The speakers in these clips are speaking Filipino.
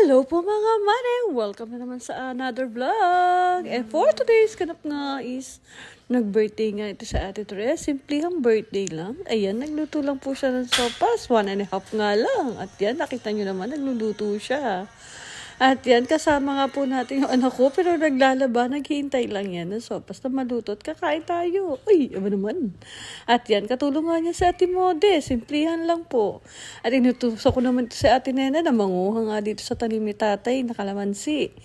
Hello po mga mare! Welcome na naman sa another vlog! And for today's ganap nga is nag-birthday nga ito sa Ate Therese. Simpleng birthday lang. Ayan, nagluto lang po siya ng sopas. 1.5 nga lang. At yan, nakita nyo naman, nagluluto siya. At yan, kasama nga po natin yung anak ko, pero naglalaba, naghihintay lang yan ng sopas na maluto at kakain tayo. Uy, ano naman. At yan, katulong nga niya sa Ate Mode, simplihan lang po. At inutuso ko naman ito sa Ate Nena na manguha nga dito sa tanim ni tatay na kalamansi.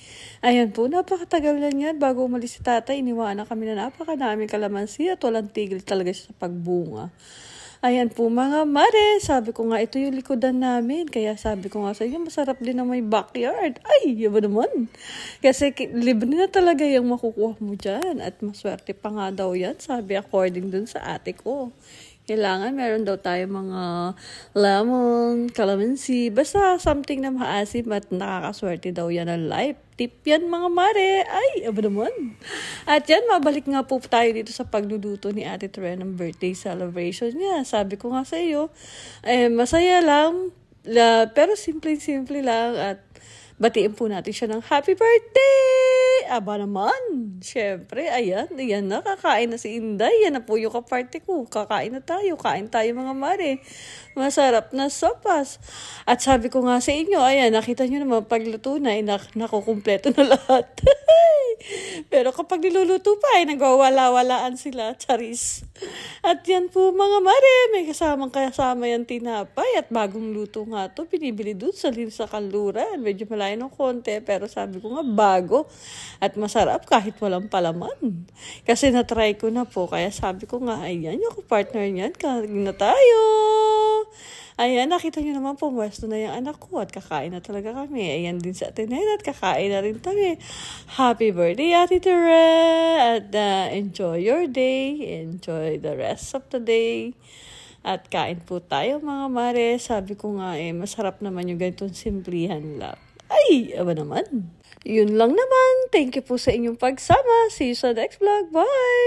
Ayan po, napakatagal lang yan. Bago umalis si tatay, iniwanan kami na napakadaming kalamansi at walang tigil talaga siya sa pagbunga. Ayan po mga mare, sabi ko nga ito yung likodan namin. Kaya sabi ko nga sa inyo, masarap din na may backyard. Ay, yun ba naman? Kasi libre na talaga yung makukuha mo dyan. At maswerte pa nga daw yan, sabi according dun sa ate ko. Kailangan meron daw tayo mga lemon, calamansi, basta something na maasim at nakakaswerte daw yan ng life. Tip yan mga mare. Ay, aba naman. At yan, mabalik nga po tayo dito sa pagluluto ni Ate Therese ng birthday celebration niya. Sabi ko nga sa iyo, masaya lang, pero simple-simple lang at batiin po natin siya ng happy birthday! Aba naman! Siyempre, ayan na, kakain na si Inday. Yan na po yung kaparte ko. Kakain na tayo. Kain tayo mga mare. Masarap na sopas. At sabi ko nga sa inyo, ayan, nakita nyo naman pagluto na, nakukumpleto na lahat. Pero kapag niluluto pa, nagwawala-walaan sila. Charis. At yan po mga mare, may kasama yan tinapay. At bagong luto nga to, binibili dun sa kanluran. Medyo malayo ng konti, pero sabi ko nga bago. At masarap kahit walang palaman. Kasi na-try ko na po, kaya sabi ko nga, ayan, yung partner niyan, kain na tayo. Ayan, nakita nyo naman po, pwesto na yung anak ko at kakain na talaga kami. Ayan din sa Atenena at kakain na rin kami. Happy birthday, Ate Therese! At enjoy your day. Enjoy the rest of the day. At kain po tayo mga mare. Sabi ko nga masarap naman yung ganitong simplihan lang. Ay, aba naman. Yun lang naman. Thank you po sa inyong pagsama. See you sa next vlog. Bye!